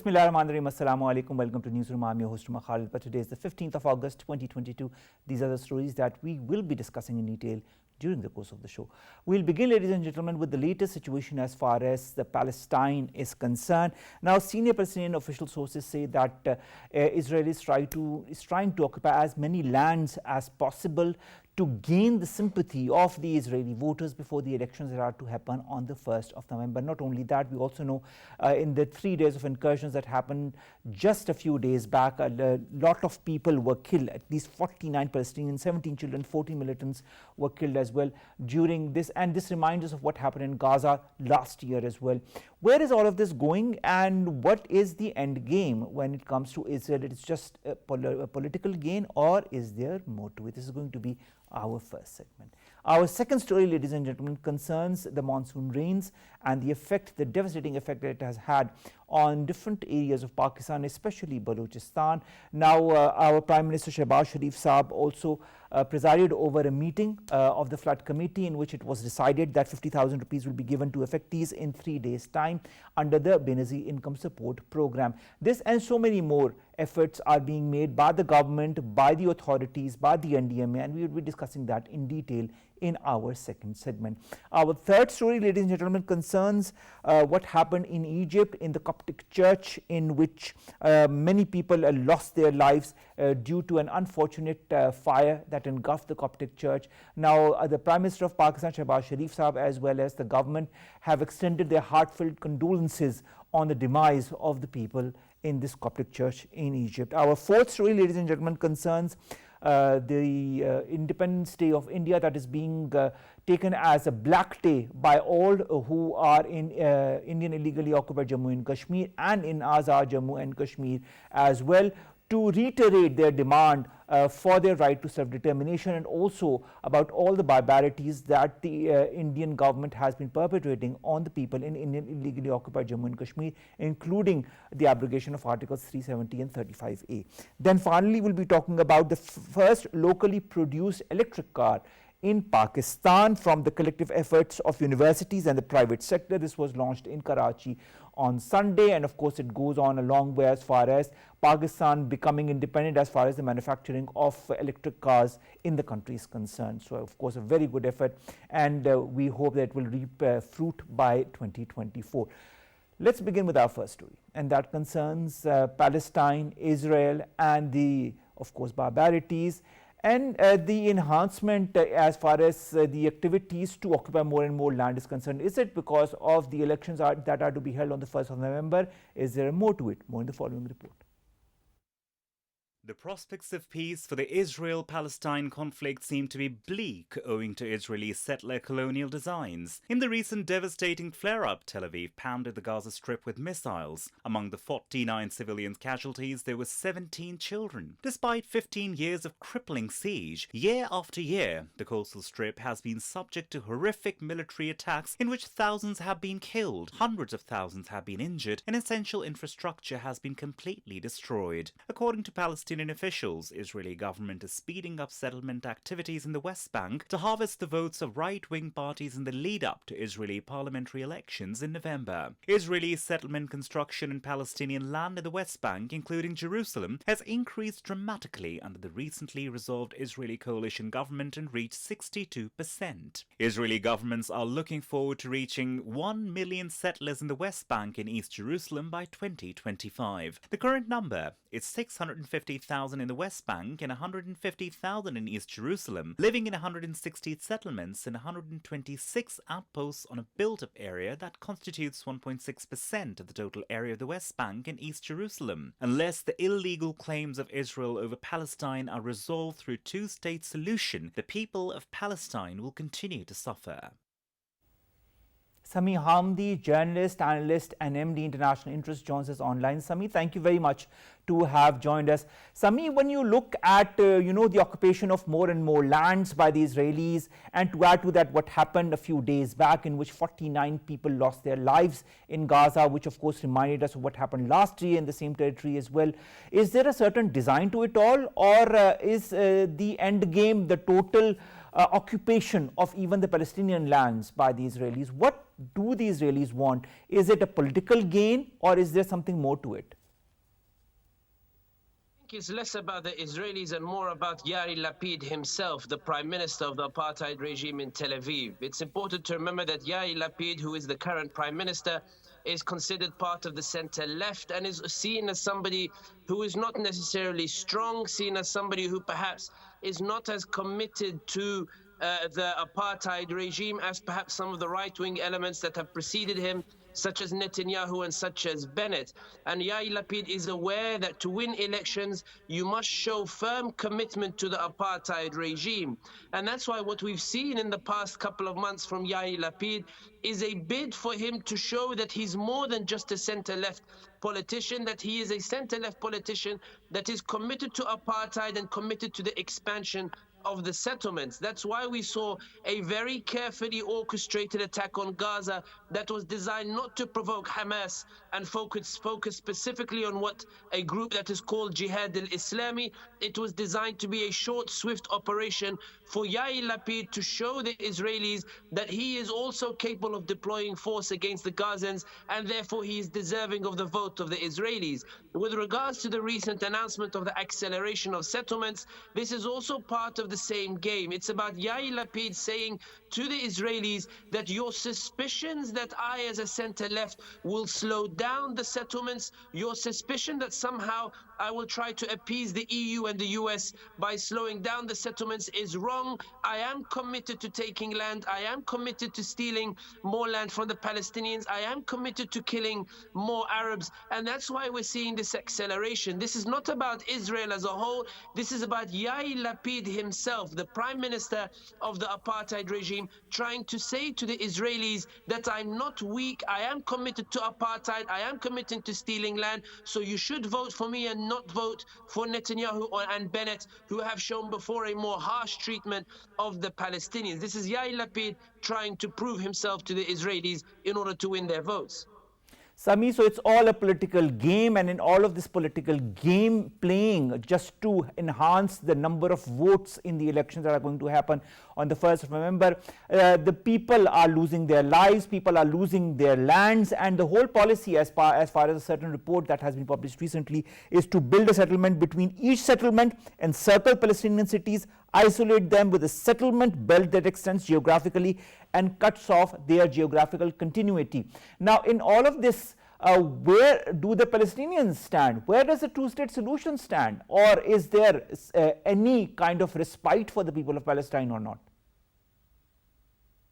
Bismillahirrahmanirrahim. Assalamu alaikum. Welcome to Newsroom. I'm your host, Khalid. But today is the 15th of August, 2022. These are the stories that we will be discussing in detail during the course of the show. We'll begin, ladies and gentlemen, with the latest situation as far as the Palestine is concerned. Now, senior Palestinian official sources say that Israel is trying to occupy as many lands as possible to gain the sympathy of the Israeli voters before the elections that are to happen on the 1st of November. Not only that, we also know in the 3 days of incursions that happened just a few days back, a lot of people were killed, at least 49 Palestinians, 17 children, 14 militants were killed as well during this. And this reminds us of what happened in Gaza last year as well. Where is all of this going, and what is the end game when it comes to Israel? It's just a political gain, or is there more to it? This is going to be our first segment. Our second story, ladies and gentlemen, concerns the monsoon rains and the effect, the devastating effect that it has had on different areas of Pakistan, especially Balochistan. Now, our Prime Minister Shahbaz Sharif Saab also presided over a meeting of the flood committee in which it was decided that 50,000 rupees will be given to affectees in 3 days' time under the Benazir Income Support Program. This and so many more efforts are being made by the government, by the authorities, by the NDMA, and we will be discussing that in detail in our second segment. Our third story, ladies and gentlemen, concerns what happened in Egypt in the Coptic church, in which many people lost their lives due to an unfortunate fire that engulfed the Coptic church. Now, the Prime Minister of Pakistan, Shahbaz Sharif Saab, as well as the government, have extended their heartfelt condolences on the demise of the people in this Coptic church in Egypt. Our fourth story, ladies and gentlemen, concerns the Independence Day of India that is being taken as a black day by all who are in Indian illegally occupied Jammu and Kashmir and in Azad Jammu and Kashmir as well, to reiterate their demand for their right to self-determination, and also about all the barbarities that the Indian government has been perpetrating on the people in Indian illegally occupied Jammu and Kashmir, including the abrogation of Articles 370 and 35A. Then finally, we'll be talking about the first locally produced electric car in Pakistan from the collective efforts of universities and the private sector. This was launched in Karachi on Sunday, and of course it goes on a long way as far as Pakistan becoming independent as far as the manufacturing of electric cars in the country is concerned. So of course a very good effort, and we hope that it will reap fruit by 2024. Let's begin with our first story, and that concerns Palestine, Israel, and the, of course, barbarities and the enhancement as far as the activities to occupy more and more land is concerned. Is it because of the elections that are to be held on the 1st of November? Is there more to it? More in the following report. The prospects of peace for the Israel-Palestine conflict seem to be bleak owing to Israeli settler colonial designs. In the recent devastating flare-up, Tel Aviv pounded the Gaza Strip with missiles. Among the 49 civilian casualties, there were 17 children. Despite 15 years of crippling siege, year after year, the coastal strip has been subject to horrific military attacks in which thousands have been killed, hundreds of thousands have been injured, and essential infrastructure has been completely destroyed. According to Palestinian officials, Israeli government is speeding up settlement activities in the West Bank to harvest the votes of right-wing parties in the lead-up to Israeli parliamentary elections in November. Israeli settlement construction in Palestinian land in the West Bank, including Jerusalem, has increased dramatically under the recently resolved Israeli coalition government and reached 62%. Israeli governments are looking forward to reaching 1 million settlers in the West Bank and East Jerusalem by 2025. The current number is 650,000 in the West Bank and 150,000 in East Jerusalem, living in 160 settlements and 126 outposts on a built-up area that constitutes 1.6% of the total area of the West Bank and East Jerusalem. Unless the illegal claims of Israel over Palestine are resolved through a two-state solution, the people of Palestine will continue to suffer. Sami Hamdi, journalist, analyst, and MD International Interest, joins us online. Sami, thank you very much to have joined us. Sami, when you look at the occupation of more and more lands by the Israelis, and to add to that what happened a few days back in which 49 people lost their lives in Gaza, which of course reminded us of what happened last year in the same territory as well, is there a certain design to it all, or is the end game the total occupation of even the Palestinian lands by the Israelis? What do the Israelis want? Is it a political gain, or is there something more to it? It's less about the Israelis and more about Yair Lapid himself, the prime minister of the apartheid regime in Tel Aviv. It's important to remember that Yair Lapid, who is the current prime minister, is considered part of the center left and is seen as somebody who is not necessarily strong, seen as somebody who perhaps is not as committed to the apartheid regime as perhaps some of the right-wing elements that have preceded him, such as Netanyahu and such as Bennett. And Yair Lapid is aware that to win elections, you must show firm commitment to the apartheid regime. And that's why what we've seen in the past couple of months from Yair Lapid is a bid for him to show that he's more than just a center-left politician, that he is a center-left politician that is committed to apartheid and committed to the expansion of the settlements. That's why we saw a very carefully orchestrated attack on Gaza that was designed not to provoke Hamas and focus specifically on what a group that is called Jihad al-Islami. It was designed to be a short, swift operation for Yair Lapid to show the Israelis that he is also capable of deploying force against the Gazans, and therefore he is deserving of the vote of the Israelis. With regards to the recent announcement of the acceleration of settlements, this is also part of the same game. It's about Yair Lapid saying to the Israelis that your suspicions that I as a center-left will slow down the settlements, your suspicion that somehow I will try to appease the EU and the US by slowing down the settlements is wrong. I am committed to taking land. I am committed to stealing more land from the Palestinians. I am committed to killing more Arabs. And that's why we're seeing this acceleration. This is not about Israel as a whole. This is about Yair Lapid himself, the prime minister of the apartheid regime, trying to say to the Israelis that I'm not weak. I am committed to apartheid. I am committed to stealing land. So you should vote for me and not vote for Netanyahu and Bennett, who have shown before a more harsh treatment of the Palestinians. This is Yair Lapid trying to prove himself to the Israelis in order to win their votes. Sami, so it's all a political game, and in all of this political game playing just to enhance the number of votes in the elections that are going to happen on the 1st of November, the people are losing their lives, people are losing their lands, and the whole policy as far as a certain report that has been published recently is to build a settlement between each settlement, encircle Palestinian cities, isolate them with a settlement belt that extends geographically and cuts off their geographical continuity. Now, in all of this, where do the Palestinians stand? Where does the two-state solution stand? Or is there any kind of respite for the people of Palestine or not?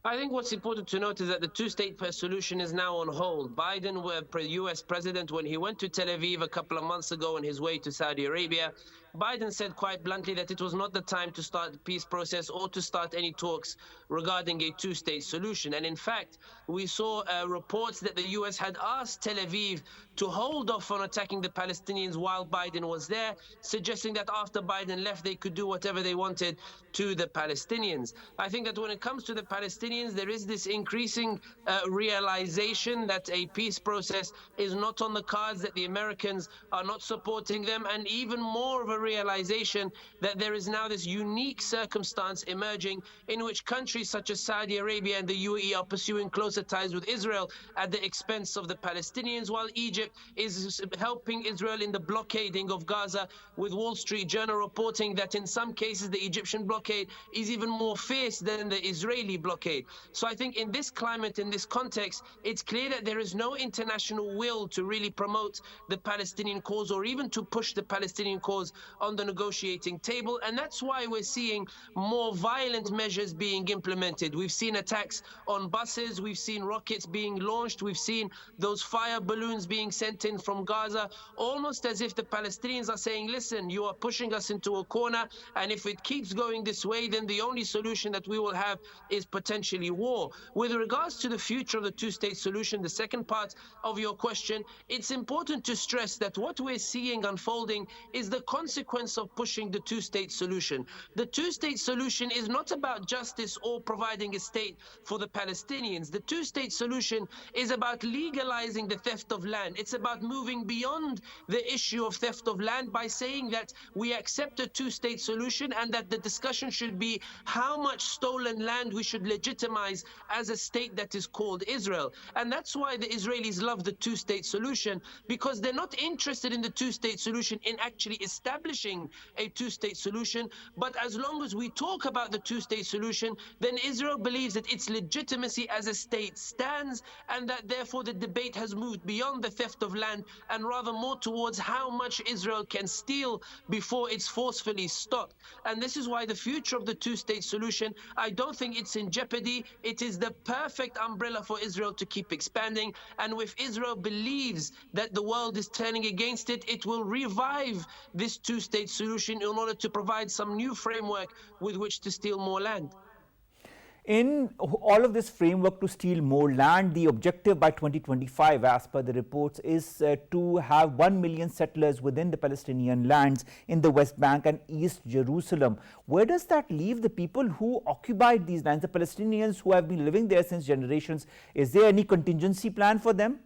I think what's important to note is that the two-state solution is now on hold. Biden, US president, when he went to Tel Aviv a couple of months ago on his way to Saudi Arabia, Biden said quite bluntly that it was not the time to start the peace process or to start any talks regarding a two-state solution. And in fact, we saw reports that the US had asked Tel Aviv to hold off on attacking the Palestinians while Biden was there, suggesting that after Biden left, they could do whatever they wanted to the Palestinians. I think that when it comes to the Palestinians, there is this increasing realization that a peace process is not on the cards, that the Americans are not supporting them, and even more of a realization that there is now this unique circumstance emerging in which countries such as Saudi Arabia and the UAE are pursuing closer ties with Israel at the expense of the Palestinians, while Egypt is helping Israel in the blockading of Gaza, with Wall Street Journal reporting that in some cases the Egyptian blockade is even more fierce than the Israeli blockade. So I think in this climate, in this context, it's clear that there is no international will to really promote the Palestinian cause or even to push the Palestinian cause on the negotiating table. And that's why we're seeing more violent measures being implemented. We've seen attacks on buses, we've seen rockets being launched, we've seen those fire balloons being sent in from Gaza, almost as if the Palestinians are saying, listen, you are pushing us into a corner, and if it keeps going this way, then the only solution that we will have is potentially war. With regards to the future of the two-state solution, the second part of your question, it's important to stress that what we're seeing unfolding is the consequence of pushing the two-state solution. The two-state solution is not about justice or providing a state for the Palestinians. The two-state solution is about legalizing the theft of land. It's about moving beyond the issue of theft of land by saying that we accept a two-state solution and that the discussion should be how much stolen land we should legitimize as a state that is called Israel. And that's why the Israelis love the two-state solution, because they're not interested in the two-state solution in actually establishing establishing a two-state solution. But as long as we talk about the two-state solution, then Israel believes that its legitimacy as a state stands, and that therefore the debate has moved beyond the theft of land and rather more towards how much Israel can steal before it's forcefully stopped. And this is why the future of the two-state solution, I don't think it's in jeopardy. It is the perfect umbrella for Israel to keep expanding. And if Israel believes that the world is turning against it, it will revive this two-state solution in order to provide some new framework with which to steal more land. In all of this framework to steal more land, the objective by 2025, as per the reports, is to have 1 million settlers within the Palestinian lands in the West Bank and East Jerusalem. Where does that leave the people who occupied these lands, the Palestinians who have been living there since generations? Is there any contingency plan for them?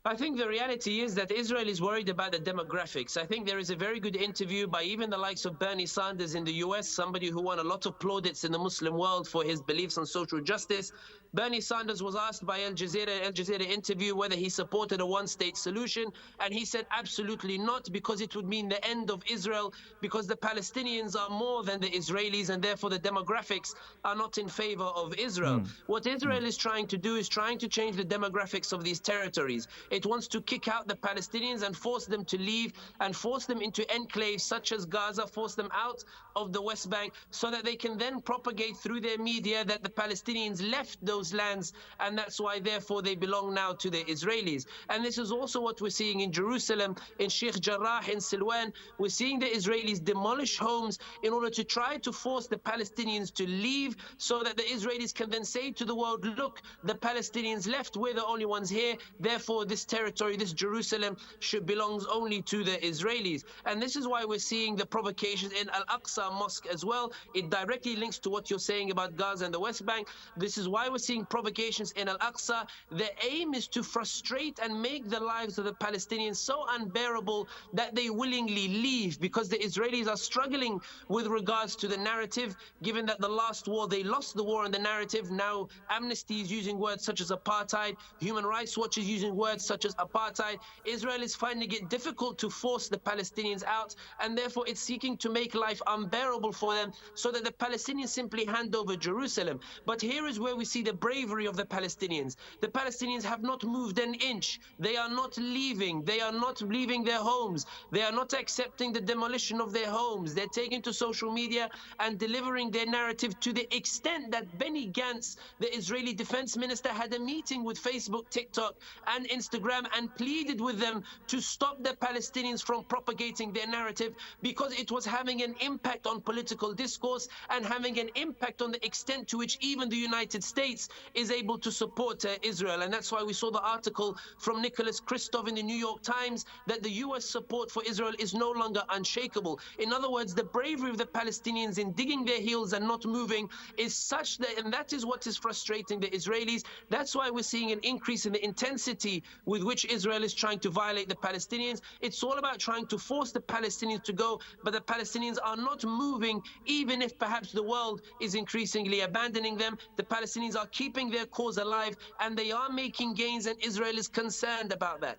I think the reality is that Israel is worried about the demographics. I think there is a very good interview by even the likes of Bernie Sanders in the US, somebody who won a lot of plaudits in the Muslim world for his beliefs on social justice. Bernie Sanders was asked by Al Jazeera interview whether he supported a one-state solution, and he said absolutely not, because it would mean the end of Israel, because the Palestinians are more than the Israelis, and therefore the demographics are not in favor of Israel. What Israel is trying to do is trying to change the demographics of these territories. It wants to kick out the Palestinians and force them to leave and force them into enclaves such as Gaza, force them out of the West Bank, so that they can then propagate through their media that the Palestinians left those lands, and that's why therefore they belong now to the Israelis. And this is also what we're seeing in Jerusalem, in Sheikh Jarrah, in Silwan. We're seeing the Israelis demolish homes in order to try to force the Palestinians to leave, so that the Israelis can then say to the world, look, the Palestinians left, we're the only ones here, therefore this territory, this Jerusalem, belongs only to the Israelis. And this is why we're seeing the provocations in Al-Aqsa Mosque as well. It directly links to what you're saying about Gaza and the West Bank. This is why we're seeing provocations in Al-Aqsa. The aim is to frustrate and make the lives of the Palestinians so unbearable that they willingly leave, because the Israelis are struggling with regards to the narrative, given that the last war, they lost the war on the narrative. Now Amnesty is using words such as apartheid, Human Rights Watch is using words such as apartheid. Israel is finding it difficult to force the Palestinians out, and therefore it's seeking to make life unbearable for them, so that the Palestinians simply hand over Jerusalem. But here is where we see the bravery of the Palestinians. The Palestinians have not moved an inch. They are not leaving. They are not leaving their homes. They are not accepting the demolition of their homes. They're taking to social media and delivering their narrative, to the extent that Benny Gantz, the Israeli defense minister, had a meeting with Facebook, TikTok, and Instagram and pleaded with them to stop the Palestinians from propagating their narrative, because it was having an impact on political discourse and having an impact on the extent to which even the United States is able to support Israel. And that's why we saw the article from Nicholas Kristof in the New York Times that the US support for Israel is no longer unshakable. In other words, the bravery of the Palestinians in digging their heels and not moving is such that, and that is what is frustrating the Israelis. That's why we're seeing an increase in the intensity with which Israel is trying to violate the Palestinians. It's all about trying to force the Palestinians to go, but the Palestinians are not moving, even if perhaps the world is increasingly abandoning them. The Palestinians are keeping their cause alive, and they are making gains, and Israel is concerned about that.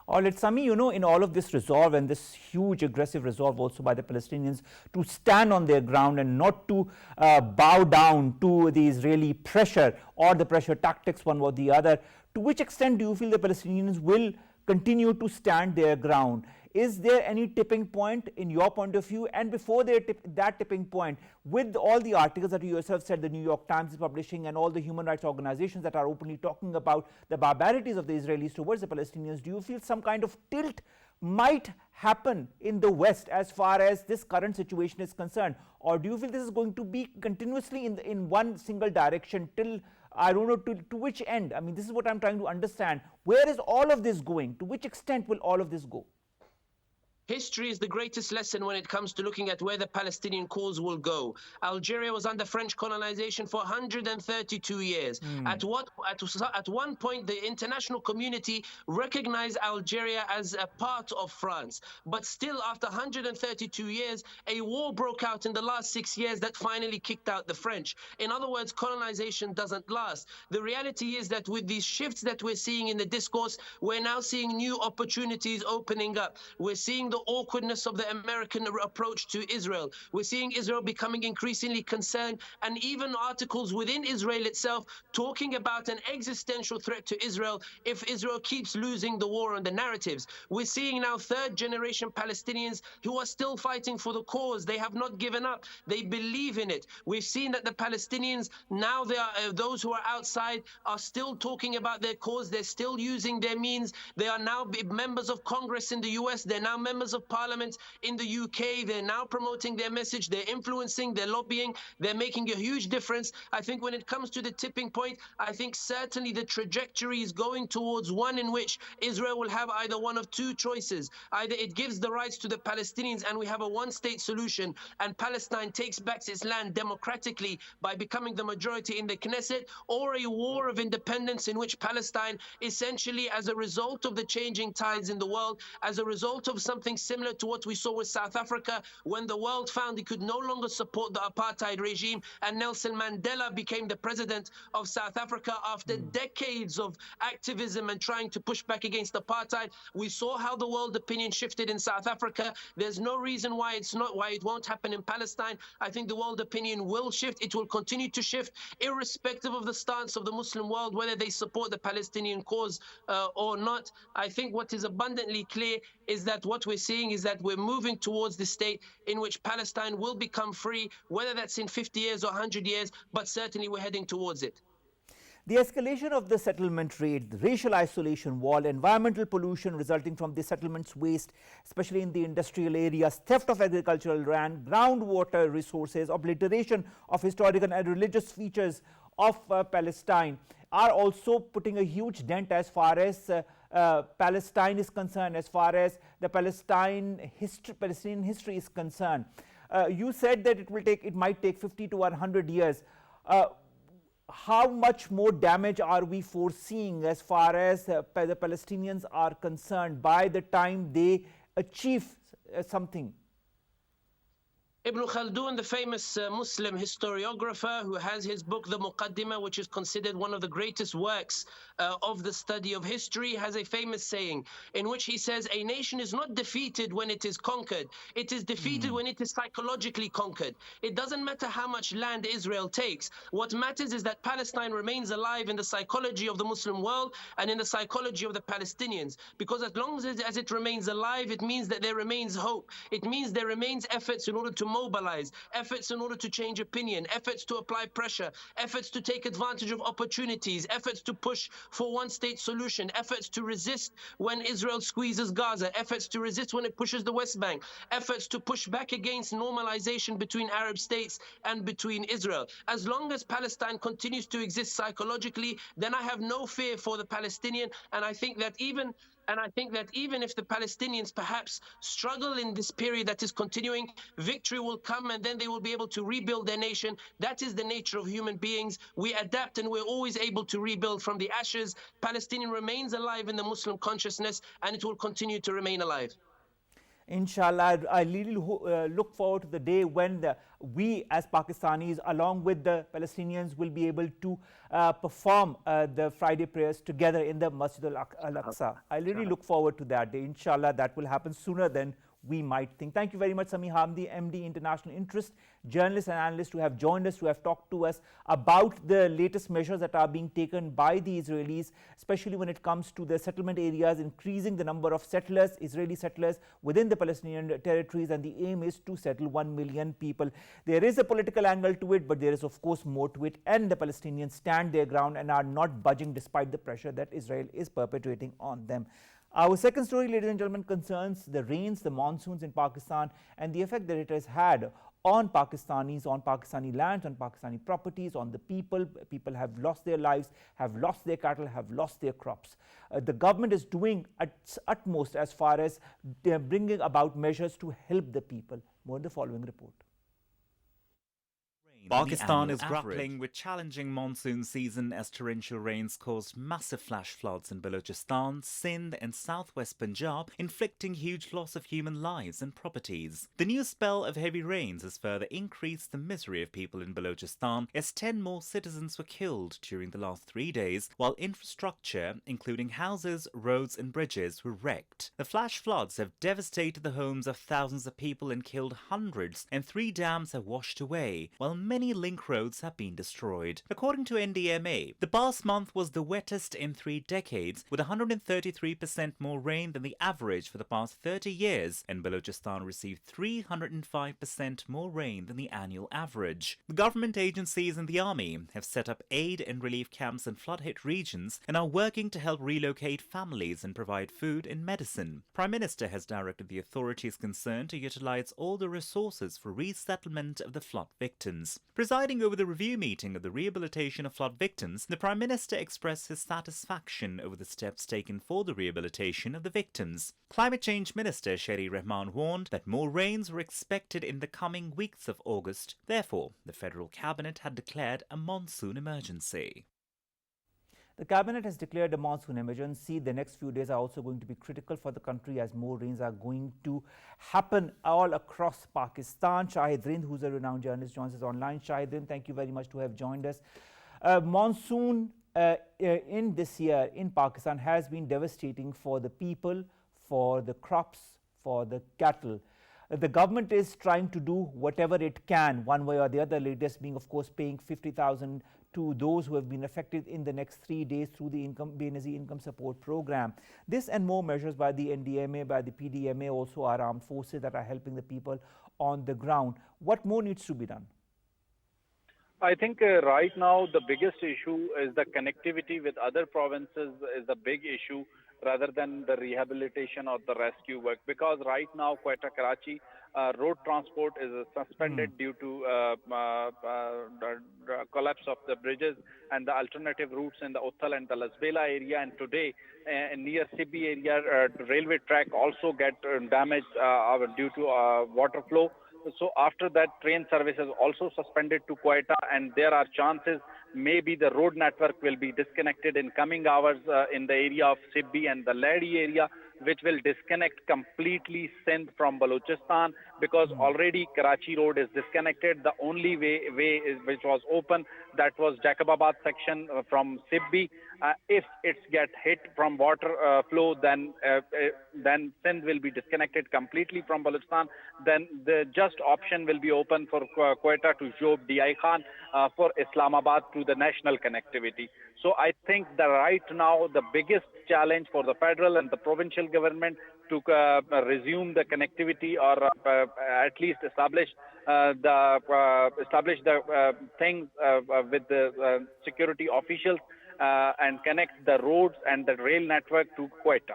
All right, Sami, you know, in all of this resolve and this huge aggressive resolve also by the Palestinians to stand on their ground and not to bow down to the Israeli pressure or the pressure tactics, one or the other, to which extent do you feel the Palestinians will continue to stand their ground? Is there any tipping point in your point of view? And before that tipping point, with all the articles that you yourself said the New York Times is publishing and all the human rights organizations that are openly talking about the barbarities of the Israelis towards the Palestinians, do you feel some kind of tilt might happen in the West as far as this current situation is concerned? Or do you feel this is going to be continuously in one single direction till, I don't know, to which end? I mean, this is what I'm trying to understand. Where is all of this going? To which extent will all of this go? History is the greatest lesson when it comes to looking at where the Palestinian cause will go. Algeria was under French colonization for 132 years. At one point, the international community recognized Algeria as a part of France. But still, after 132 years, a war broke out in the last 6 years that finally kicked out the French. In other words, colonization doesn't last. The reality is that with these shifts that we're seeing in the discourse, we're now seeing new opportunities opening up. We're seeing the awkwardness of the American approach to Israel. We're seeing Israel becoming increasingly concerned, and even articles within Israel itself talking about an existential threat to Israel if Israel keeps losing the war on the narratives. We're seeing now third-generation Palestinians who are still fighting for the cause. They have not given up. They believe in it. We've seen that the Palestinians, now they are, those who are outside are still talking about their cause. They're still using their means. They are now members of Congress in the US. They're now members of parliament in the UK. They're now promoting their message. They're influencing, they're lobbying. They're making a huge difference. I think when it comes to the tipping point, I think certainly the trajectory is going towards one in which Israel will have either one of two choices. Either it gives the rights to the Palestinians and we have a one-state solution, and Palestine takes back its land democratically by becoming the majority in the Knesset, or a war of independence in which Palestine essentially, as a result of the changing tides in the world, as a result of something similar to what we saw with South Africa, when the world found it could no longer support the apartheid regime and Nelson Mandela became the president of South Africa after decades of activism and trying to push back against apartheid. We saw how the world opinion shifted in South Africa. There's no reason why it won't happen in Palestine. I think the world opinion will shift. It will continue to shift, irrespective of the stance of the Muslim world, whether they support the Palestinian cause or not. I think what is abundantly clear is that what we're seeing is that we're moving towards the state in which Palestine will become free, whether that's in 50 years or 100 years, but certainly we're heading towards it. The escalation of the settlement rate, the racial isolation wall, environmental pollution resulting from the settlement's waste, especially in the industrial areas, theft of agricultural land, groundwater resources, obliteration of historical and religious features of Palestine are also putting a huge dent as far as Palestine is concerned, as far as the Palestinian history is concerned. You said that it might take 50 to 100 years. How much more damage are we foreseeing as far as the Palestinians are concerned by the time they achieve something? Ibn Khaldun, the famous Muslim historiographer who has his book, The Muqaddimah, which is considered one of the greatest works of the study of history, has a famous saying in which he says, a nation is not defeated when it is conquered. It is defeated when it is psychologically conquered. It doesn't matter how much land Israel takes. What matters is that Palestine remains alive in the psychology of the Muslim world and in the psychology of the Palestinians. Because as long as it remains alive, it means that there remains hope. It means there remains efforts in order to mobilize, efforts in order to change opinion, efforts to apply pressure, efforts to take advantage of opportunities, efforts to push for one-state solution, efforts to resist when Israel squeezes Gaza, efforts to resist when it pushes the West Bank, efforts to push back against normalization between Arab states and between Israel. As long as Palestine continues to exist psychologically, then I have no fear for the Palestinian, and I think that even if the Palestinians perhaps struggle in this period that is continuing, victory will come and then they will be able to rebuild their nation. That is the nature of human beings. We adapt and we're always able to rebuild from the ashes. Palestinian remains alive in the Muslim consciousness and it will continue to remain alive. Inshallah, I really look forward to the day when we as Pakistanis, along with the Palestinians, will be able to perform the Friday prayers together in the Masjid al-Aqsa. I really look forward to that day. Inshallah, that will happen sooner than we might think. Thank you very much, Sami Hamdi, MD, International Interest, journalist and analyst who have joined us, who have talked to us about the latest measures that are being taken by the Israelis, especially when it comes to the settlement areas, increasing the number of settlers, Israeli settlers within the Palestinian territories, and the aim is to settle 1 million people. There is a political angle to it, but there is of course more to it, and the Palestinians stand their ground and are not budging despite the pressure that Israel is perpetuating on them. Our second story, ladies and gentlemen, concerns the rains, the monsoons in Pakistan, and the effect that it has had on Pakistanis, on Pakistani lands, on Pakistani properties, on the people. People have lost their lives, have lost their cattle, have lost their crops. The government is doing its utmost as far as bringing about measures to help the people. More in the following report. Pakistan is grappling with challenging monsoon season as torrential rains caused massive flash floods in Balochistan, Sindh and southwest Punjab, inflicting huge loss of human lives and properties. The new spell of heavy rains has further increased the misery of people in Balochistan as 10 more citizens were killed during the last 3 days, while infrastructure, including houses, roads and bridges, were wrecked. The flash floods have devastated the homes of thousands of people and killed hundreds, and 3 dams have washed away, while many link roads have been destroyed. According to NDMA, the past month was the wettest in 3 decades, with 133% more rain than the average for the past 30 years, and Balochistan received 305% more rain than the annual average. The government agencies and the army have set up aid and relief camps in flood-hit regions and are working to help relocate families and provide food and medicine. Prime Minister has directed the authorities concerned to utilize all the resources for resettlement of the flood victims. Presiding over the review meeting of the rehabilitation of flood victims, the Prime Minister expressed his satisfaction over the steps taken for the rehabilitation of the victims. Climate Change Minister Shahid warned that more rains were expected in the coming weeks of August. Therefore, the federal cabinet had declared a monsoon emergency. The cabinet has declared a monsoon emergency. The next few days are also going to be critical for the country as more rains are going to happen all across Pakistan. Shahid Rind, who's a renowned journalist, joins us online. Shahid Rind, thank you very much to have joined us. Monsoon in this year in Pakistan has been devastating for the people, for the crops, for the cattle. The government is trying to do whatever it can, one way or the other, latest being, of course, paying 50,000 to those who have been affected in the next 3 days through the Benazir income support program. This and more measures by the NDMA, by the PDMA, also our armed forces that are helping the people on the ground. What more needs to be done? I think right now the biggest issue is the connectivity with other provinces is a big issue rather than the rehabilitation or the rescue work, because right now Quetta Karachi road transport is suspended due to the collapse of the bridges and the alternative routes in the Uthal and the Lasbela area, and today near Sibbi area railway track also get damaged due to water flow. So after that, train service is also suspended to Quetta, and there are chances maybe the road network will be disconnected in coming hours in the area of Sibbi and the Ladi area, which will disconnect completely Sindh from Balochistan, because already Karachi road is disconnected. The only way is, which was open, that was Jacobabad section from Sibbi. If it's get hit from water flow, then Sindh will be disconnected completely from Balochistan. Then the just option will be open for Quetta to Job DI Khan for Islamabad to the national connectivity. So I think that right now the biggest challenge for the federal and the provincial government to resume the connectivity, or at least establish the things with the security officials and connect the roads and the rail network to Quetta.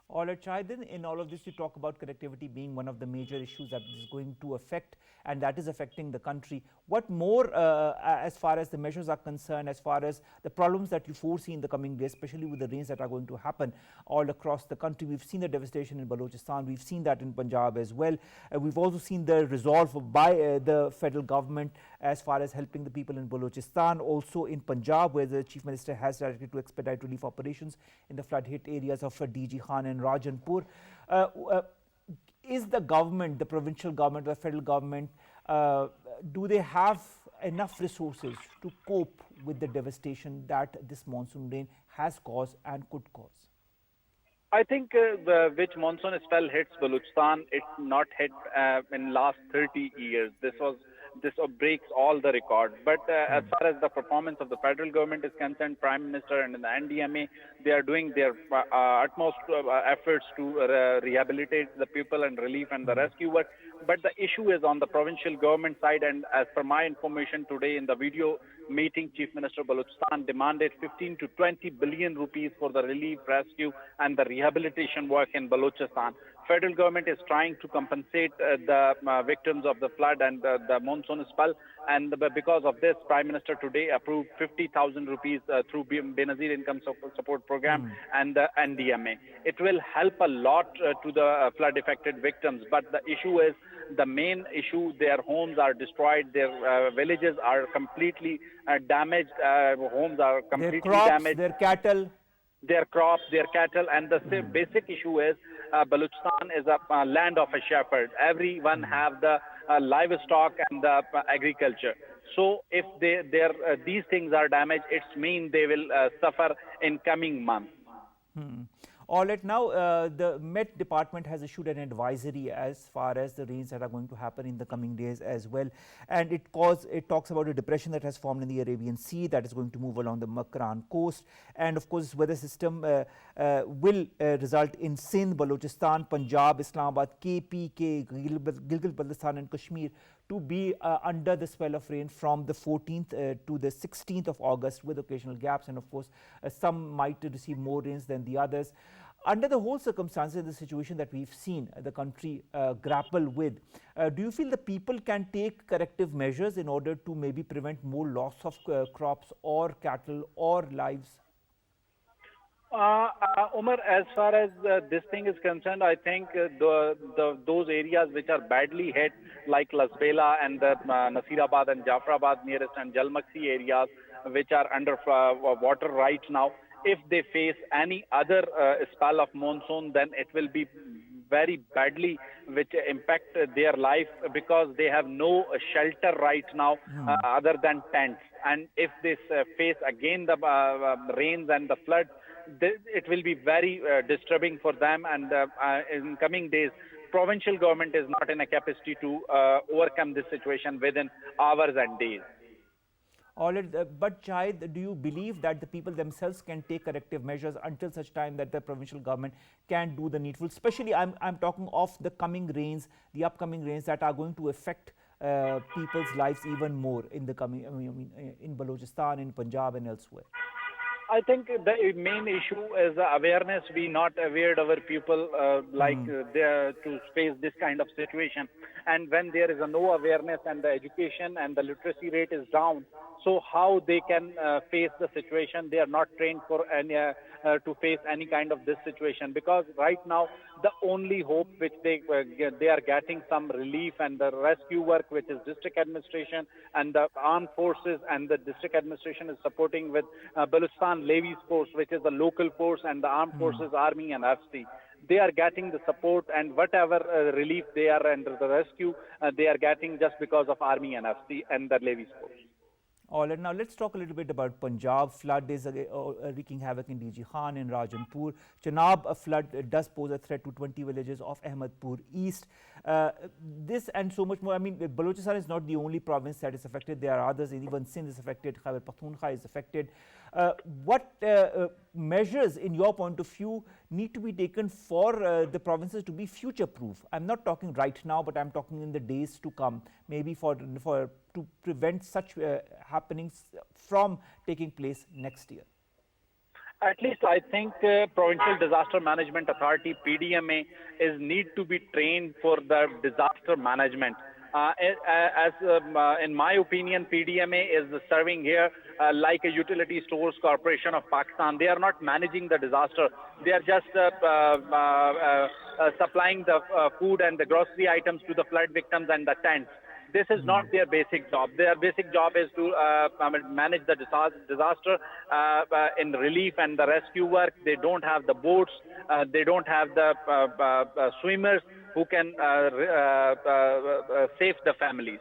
All right, Shahid, in all of this, you talk about connectivity being one of the major issues that is going to affect, and that is affecting the country. What more, as far as the measures are concerned, as far as the problems that you foresee in the coming days, especially with the rains that are going to happen all across the country? We've seen the devastation in Balochistan. We've seen that in Punjab as well. We've also seen the resolve by the federal government as far as helping the people in Balochistan. Also in Punjab, where the Chief Minister has directed to expedite relief operations in the flood-hit areas of DG Khan and Rajanpur. Is the government, the provincial government, the federal government, do they have enough resources to cope with the devastation that this monsoon rain has caused and could cause? I think which monsoon spell hits Balochistan, it's not hit in last 30 years. This breaks all the records. But as far as the performance of the federal government is concerned, Prime Minister and the NDMA, they are doing their utmost efforts to rehabilitate the people and relief and the rescue work. But the issue is on the provincial government side, and as per my information today in the video meeting, Chief Minister of Balochistan demanded 15 to 20 billion rupees for the relief, rescue and the rehabilitation work in Balochistan. Federal government is trying to compensate the victims of the flood and the monsoon spell. And because of this, Prime Minister today approved 50,000 rupees through Benazir Income Support Program and the NDMA. It will help a lot to the flood affected victims. But the issue is, the main issue, their homes are destroyed, their villages are completely damaged, homes are completely their crops, damaged. their cattle. Their crops, their cattle, and the basic issue is Balochistan is a land of a shepherd. Everyone have the livestock and the agriculture. So if these things are damaged, it means they will suffer in coming months. All right, now the Met Department has issued an advisory as far as the rains that are going to happen in the coming days as well, and it talks about a depression that has formed in the Arabian Sea that is going to move along the Makran coast, and of course weather system will result in Sindh, Balochistan, Punjab, Islamabad, KPK, Gilgit-Baltistan and Kashmir to be under the spell of rain from the 14th to the 16th of August with occasional gaps, and of course some might receive more rains than the others. Under the whole circumstances, the situation that we've seen the country grapple with, do you feel the people can take corrective measures in order to maybe prevent more loss of crops or cattle or lives? Umar, as far as this thing is concerned, I think those areas which are badly hit, like Lasbela and Nasirabad and Jafrabad nearest and Jalmaksi areas, which are under water right now, if they face any other spell of monsoon, then it will be very badly, which impact their life, because they have no shelter right now other than tents. And if they face again the rains and the floods, it will be very disturbing for them. And in coming days, provincial government is not in a capacity to overcome this situation within hours and days. All right, but Shahid, do you believe that the people themselves can take corrective measures until such time that the provincial government can do the needful? Especially, I'm talking of the coming rains, the upcoming rains that are going to affect people's lives even more in the coming, in Balochistan, in Punjab, and elsewhere. I think the main issue is awareness. We not aware our people to face this kind of situation. And when there is no awareness and the education and the literacy rate is down, so how they can face the situation? They are not trained for any to face any kind of this situation, because right now the only hope which they are getting some relief and the rescue work, which is district administration and the armed forces, and the district administration is supporting with Balochistan Levies Force, which is the local force, and the armed forces, army and FC. They are getting the support, and whatever relief they are under the rescue, they are getting just because of army and FC and the Levies Force. All right, now let's talk a little bit about Punjab. Flood is wreaking havoc in DG Khan and Rajanpur. Chenab, a flood does pose a threat to 20 villages of Ahmedpur East. This and so much more. I mean, Balochistan is not the only province that is affected. There are others. Even Sindh is affected. Khyber Pakhtunkhwa is affected. What measures, in your point of view, need to be taken for the provinces to be future-proof? I'm not talking right now, but I'm talking in the days to come, maybe to prevent such happenings from taking place next year. At least I think Provincial Disaster Management Authority, PDMA, need to be trained for the disaster management. In my opinion, PDMA is serving here like a utility stores corporation of Pakistan. They are not managing the disaster. They are just supplying the food and the grocery items to the flood victims and the tents. This is not their basic job. Their basic job is to manage the disaster in relief and the rescue work. They don't have the boats. They don't have the swimmers who can save the families.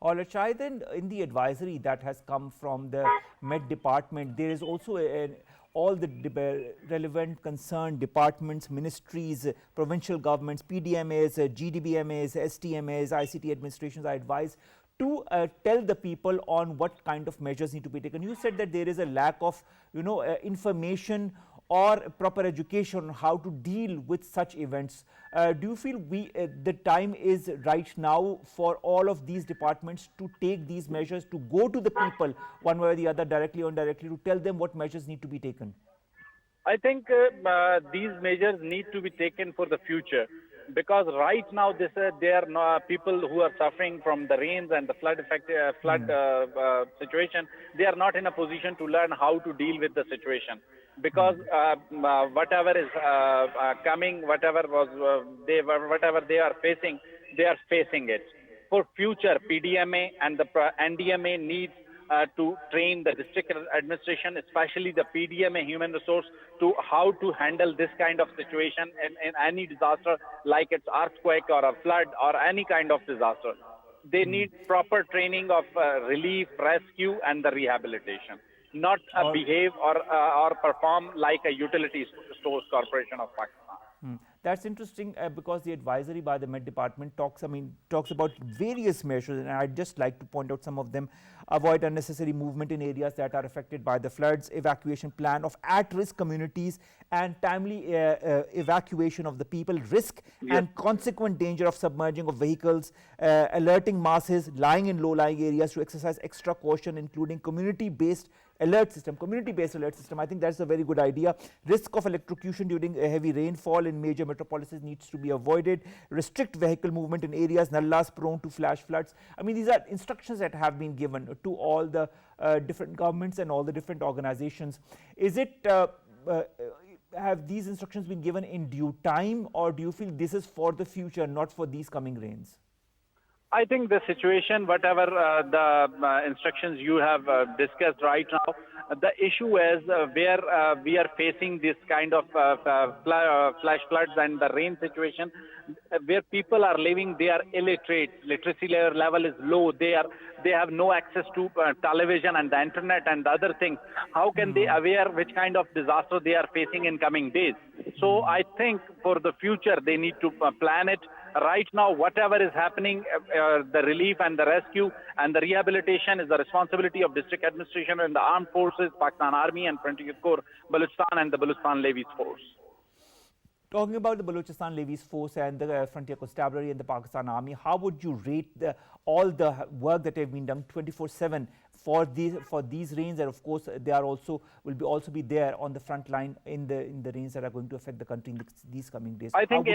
All right, Shahid, in the advisory that has come from the Met Department, there is also all the relevant concerned departments, ministries, provincial governments, PDMAs, GDBMAs, STMAs, ICT administrations are advised to tell the people on what kind of measures need to be taken. You said that there is a lack of, information or proper education on how to deal with such events. Do you feel the time is right now for all of these departments to take these measures, to go to the people one way or the other, directly or indirectly, to tell them what measures need to be taken? I think these measures need to be taken for the future, because right now there are people who are suffering from the rains and the flood situation. They are not in a position to learn how to deal with the situation, because whatever is coming, whatever they are facing it. For future, PDMA and the NDMA needs to train the district administration, especially the PDMA human resource, to how to handle this kind of situation in any disaster, like it's earthquake or a flood or any kind of disaster. They need proper training of relief, rescue, and the rehabilitation, not behave or perform like a utility stores corporation of Pakistan. That's interesting because the advisory by the Met Department talks about various measures, and I'd just like to point out some of them. Avoid unnecessary movement in areas that are affected by the floods, evacuation plan of at-risk communities, and timely evacuation of the people, risk and consequent danger of submerging of vehicles, alerting masses lying in low-lying areas to exercise extra caution, including community-based alert system. I think that's a very good idea. Risk of electrocution during a heavy rainfall in major metropolises needs to be avoided. Restrict vehicle movement in areas nallas prone to flash floods. I mean, these are instructions that have been given to all the different governments and all the different organizations. Is it have these instructions been given in due time, or do you feel this is for the future, not for these coming rains? I think the situation, whatever the instructions you have discussed right now, the issue is where we are facing this kind of flash floods and the rain situation, where people are living, they are illiterate, literacy level is low, they have no access to television and the internet and the other things. How can they aware which kind of disaster they are facing in coming days? So I think for the future they need to plan it. Right now, whatever is happening, the relief and the rescue and the rehabilitation is the responsibility of district administration and the armed forces, Pakistan Army and Frontier Corps, Balochistan and the Balochistan Levies Force. Talking about the Balochistan Levies Force and the Frontier Constabulary and the Pakistan Army, how would you rate all the work that have been done 24/7 for these rains? And of course, they are will also be there on the front line in the rains that are going to affect the country in these coming days. I think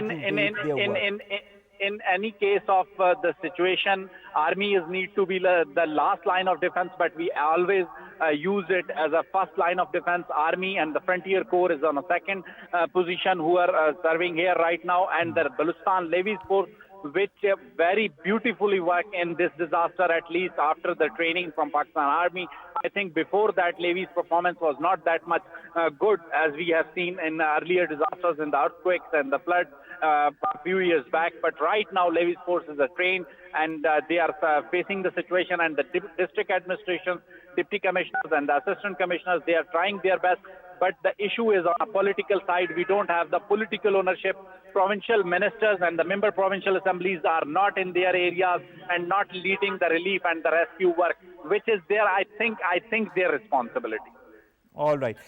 in any case of the situation, army need to be the last line of defense, but we always use it as a first line of defense. Army and the Frontier Corps is on a second position, who are serving here right now, and the Balochistan Levies Force, which very beautifully work in this disaster, at least after the training from Pakistan Army. I think before that, Levies' performance was not that much good, as we have seen in earlier disasters, in the earthquakes and the floods a few years back. But right now, Levies' forces are trained, and they are facing the situation, and the district administrations, deputy commissioners and the assistant commissioners, they are trying their best. But the issue is on a political side. We don't have the political ownership. Provincial ministers and the member provincial assemblies are not in their areas and not leading the relief and the rescue work, which is I think their responsibility. All right.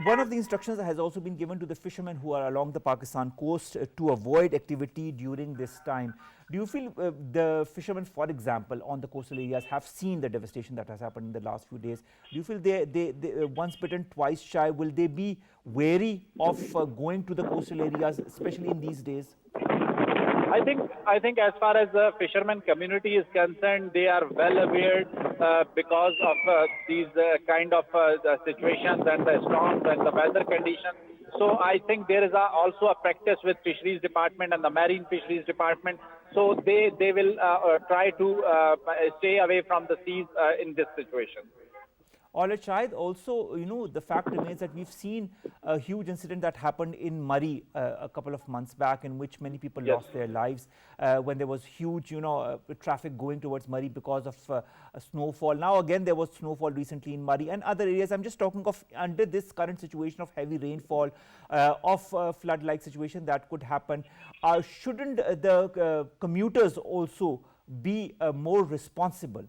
One of the instructions has also been given to the fishermen who are along the Pakistan coast to avoid activity during this time. Do you feel the fishermen, for example, on the coastal areas have seen the devastation that has happened in the last few days? Do you feel they once bitten, twice shy? Will they be wary of going to the coastal areas, especially in these days? I think as far as the fishermen community is concerned, they are well aware because of these kind of situations and the storms and the weather conditions. So I think there is also a practice with Fisheries Department and the Marine Fisheries Department. So they will try to stay away from the seas in this situation. All right, Shahid, also, the fact remains that we've seen a huge incident that happened in Murree a couple of months back, in which many people lost their lives when there was huge, traffic going towards Murree because of a snowfall. Now, again, there was snowfall recently in Murree and other areas. I'm just talking of under this current situation of heavy rainfall, of flood-like situation that could happen. Shouldn't the commuters also be more responsible?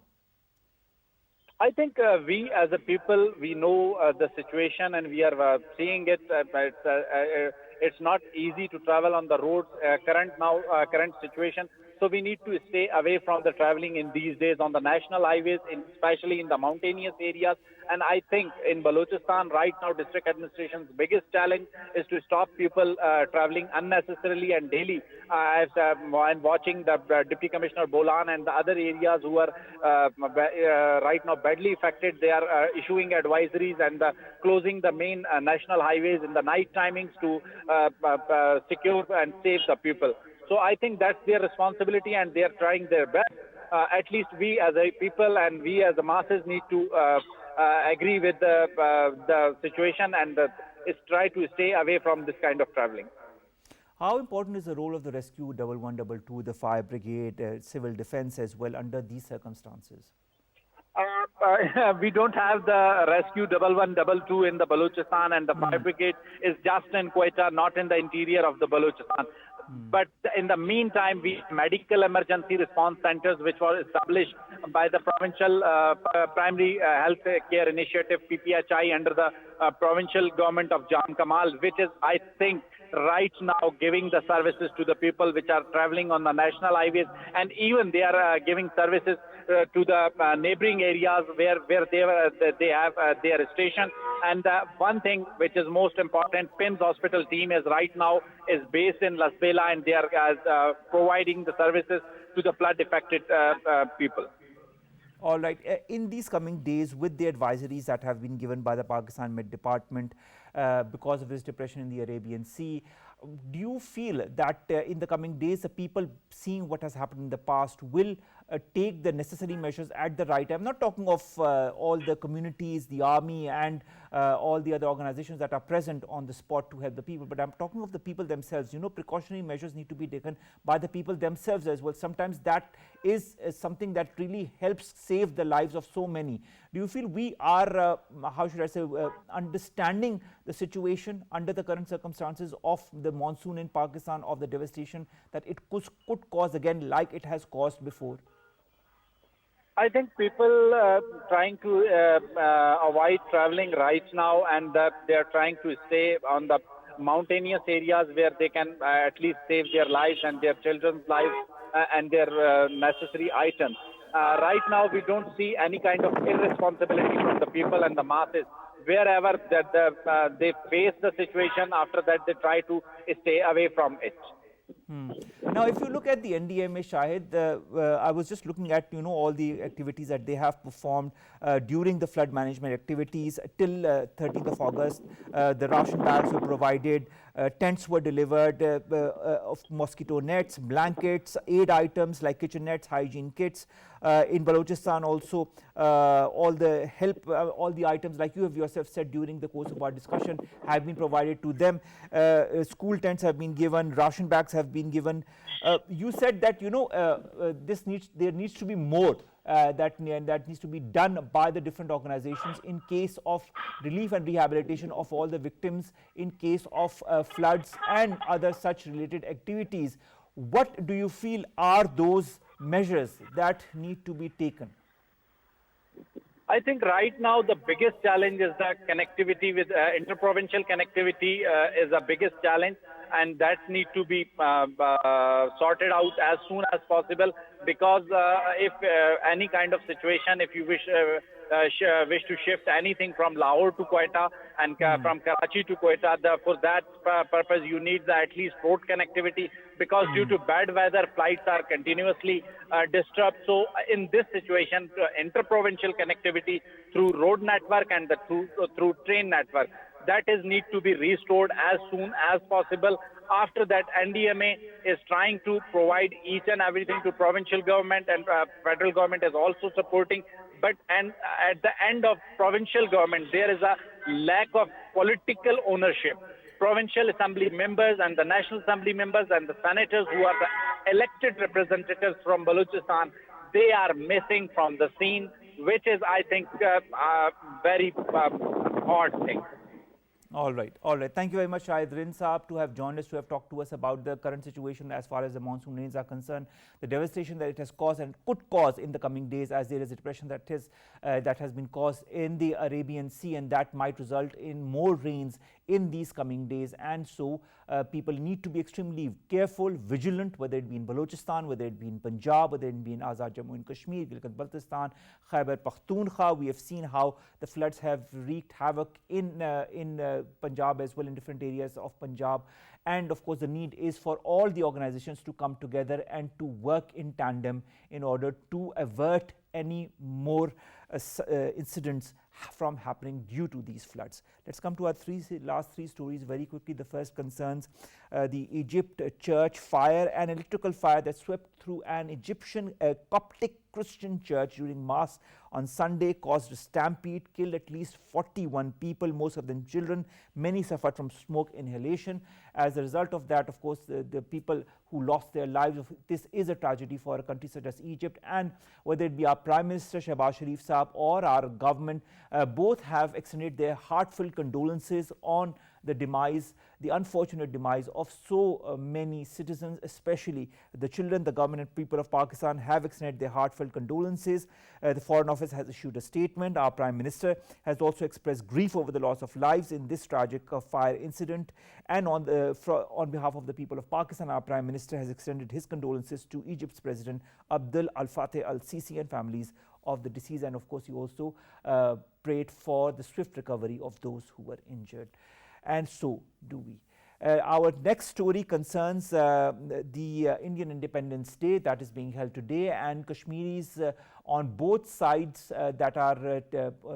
I think we as a people, we know the situation and we are seeing it. It's not easy to travel on the roads current situation. So we need to stay away from the traveling in these days on the national highways, especially in the mountainous areas. And I think in Balochistan right now, district administration's biggest challenge is to stop people traveling unnecessarily and daily. I'm watching the Deputy Commissioner Bolan and the other areas who are right now badly affected. They are issuing advisories and closing the main national highways in the night timings to secure and save the people. So I think that's their responsibility and they are trying their best. At least we as a people and we as the masses need to agree with the situation and try to stay away from this kind of traveling. How important is the role of the Rescue 1122, the fire brigade, civil defense as well under these circumstances? We don't have the Rescue 1122 in the Balochistan, and the fire brigade is just in Quetta, not in the interior of the Balochistan. But in the meantime, we have medical emergency response centers which were established by the provincial primary health care initiative PPHI under the provincial government of Jam Kamal, which is, I think, right now giving the services to the people which are traveling on the national highways, and even they are giving services to the neighboring areas where they have their station. And one thing which is most important, PIMS hospital team is right now is based in Las Bela, and they are providing the services to the flood affected people. All right. In these coming days, with the advisories that have been given by the Pakistan Met Department because of this depression in the Arabian Sea, do you feel that in the coming days, the people seeing what has happened in the past will take the necessary measures at the right time? I'm not talking of all the communities, the army and all the other organizations that are present on the spot to help the people, but I'm talking of the people themselves. You know, precautionary measures need to be taken by the people themselves as well. Sometimes that is something that really helps save the lives of so many. Do you feel we are, how should I say, understanding the situation under the current circumstances of the monsoon in Pakistan, of the devastation that it could cause again like it has caused before? I think people trying to avoid traveling right now, and they are trying to stay on the mountainous areas where they can at least save their lives and their children's lives and their necessary items. Right now, we don't see any kind of irresponsibility from the people and the masses. Wherever that they face the situation, after that they try to stay away from it. Now, if you look at the NDMA, Shahid, I was just looking at all the activities that they have performed during the flood management activities till 13th of August. The ration bags were provided, tents were delivered, of mosquito nets, blankets, aid items like kitchen nets, hygiene kits. In Balochistan also, all the help, all the items like you have yourself said during the course of our discussion have been provided to them. School tents have been given, ration bags have been given. You said that there needs to be more that needs to be done by the different organizations in case of relief and rehabilitation of all the victims in case of floods and other such related activities. What do you feel are those measures that need to be taken? I think right now the biggest challenge is the connectivity with interprovincial connectivity is the biggest challenge, and that needs to be sorted out as soon as possible, because if any kind of situation, if you wish to shift anything from Lahore to Quetta and from Karachi to Quetta, for that purpose you need at least road connectivity, because due to bad weather flights are continuously disturbed. So in this situation, interprovincial connectivity through road network and through train network, that need to be restored as soon as possible. After that, NDMA is trying to provide each and everything to provincial government, and federal government is also supporting. But at the end of provincial government, there is a lack of political ownership. Provincial assembly members and the national assembly members and the senators who are the elected representatives from Balochistan, they are missing from the scene, which is, I think, a very odd thing. All right. Thank you very much, Shahid Rind Saab, to have joined us, to have talked to us about the current situation as far as the monsoon rains are concerned, the devastation that it has caused and could cause in the coming days, as there is a depression that has been caused in the Arabian Sea, and that might result in more rains in these coming days, and so people need to be extremely careful, vigilant, whether it be in Balochistan, whether it be in Punjab, whether it be in Azad Jammu and Kashmir, Gilgit-Baltistan, Khyber Pakhtunkhwa. We have seen how the floods have wreaked havoc in Punjab as well, in different areas of Punjab. And of course, the need is for all the organizations to come together and to work in tandem in order to avert any more incidents from happening due to these floods. Let's come to our last three stories very quickly. The first concerns the Egypt church fire. An electrical fire that swept through an Egyptian Coptic Christian church during Mass on Sunday caused a stampede, killed at least 41 people, most of them children. Many suffered from smoke inhalation. As a result of that, of course, the people who lost their lives, this is a tragedy for a country such as Egypt. And whether it be our Prime Minister Shahbaz Sharif Saab or our government, both have extended their heartfelt condolences on the unfortunate demise of so many citizens, especially the children. The government and people of Pakistan have extended their heartfelt condolences. The Foreign Office has issued a statement. Our Prime Minister has also expressed grief over the loss of lives in this tragic fire incident. And on behalf of the people of Pakistan, our Prime Minister has extended his condolences to Egypt's President Abdel Fattah al-Sisi and families of the deceased. And of course, he also prayed for the swift recovery of those who were injured. And so do we. Our next story concerns the Indian Independence Day that is being held today, and Kashmiris on both sides that are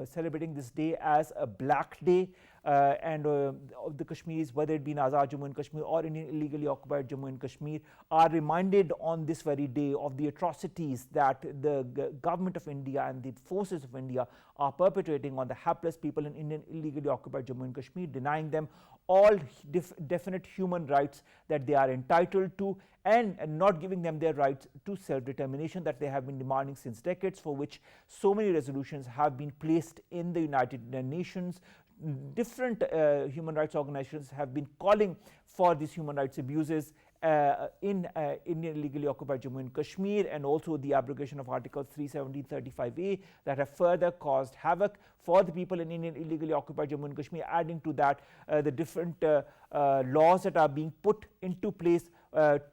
celebrating this day as a Black Day. And the Kashmiris, whether it be in Azad Jammu and Kashmir or in illegally occupied Jammu and Kashmir, are reminded on this very day of the atrocities that the government of India and the forces of India are perpetrating on the hapless people in Indian illegally occupied Jammu and Kashmir, denying them all definite human rights that they are entitled to, and not giving them their rights to self-determination that they have been demanding since decades, for which so many resolutions have been placed in the United Nations. Different human rights organizations have been calling for these human rights abuses in illegally occupied Jammu and Kashmir, and also the abrogation of Articles 317-35A that have further caused havoc for the people in Indian illegally occupied Jammu and Kashmir. Adding to that, the different laws that are being put into place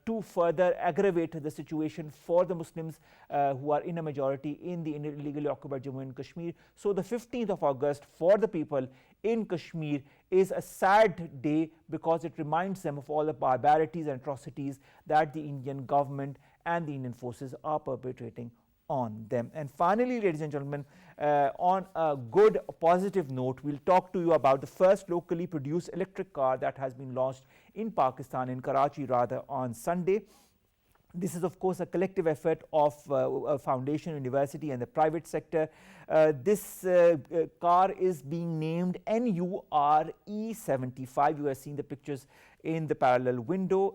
to further aggravate the situation for the Muslims who are in a majority in the illegally occupied Jammu and Kashmir. So the 15th of August for the people in Kashmir is a sad day because it reminds them of all the barbarities and atrocities that the Indian government and the Indian forces are perpetrating on them. And finally, ladies and gentlemen, on a good positive note, we'll talk to you about the first locally produced electric car that has been launched in Pakistan, in Karachi rather, on Sunday. This is of course a collective effort of a foundation, university and the private sector. This car is being named NURE75. You have seen the pictures in the parallel window,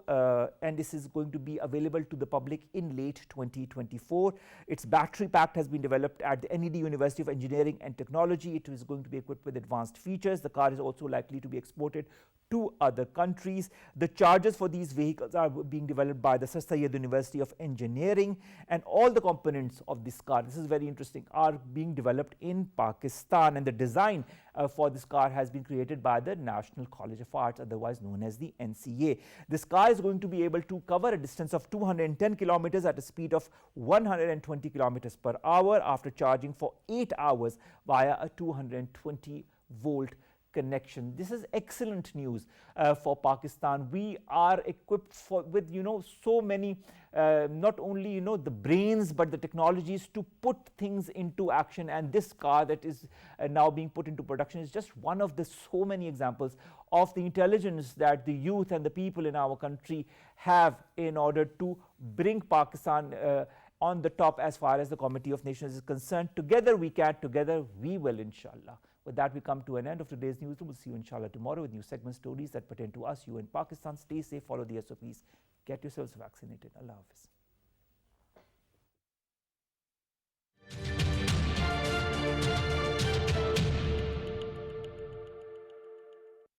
and this is going to be available to the public in late 2024. Its battery pack has been developed at the NED University of Engineering and Technology. It is going to be equipped with advanced features. The car is also likely to be exported to other countries. The chargers for these vehicles are being developed by the Sir Syed University of Engineering, and all the components of this car, this is very interesting, are being developed in Pakistan, and the design for this car has been created by the National College of Arts, otherwise known as the NCA. This car is going to be able to cover a distance of 210 kilometers at a speed of 120 kilometers per hour after charging for 8 hours via a 220 volt connection. This is excellent news for Pakistan. We are equipped with so many not only the brains but the technologies to put things into action, and this car that is now being put into production is just one of the so many examples of the intelligence that the youth and the people in our country have in order to bring Pakistan on the top as far as the Committee of Nations is concerned. Together we can, together we will, inshallah. With that, we come to an end of today's newsroom. We'll see you inshallah tomorrow with new segment stories that pertain to us, you in Pakistan. Stay safe, follow the SOPs, get yourselves vaccinated. Allah Hafiz.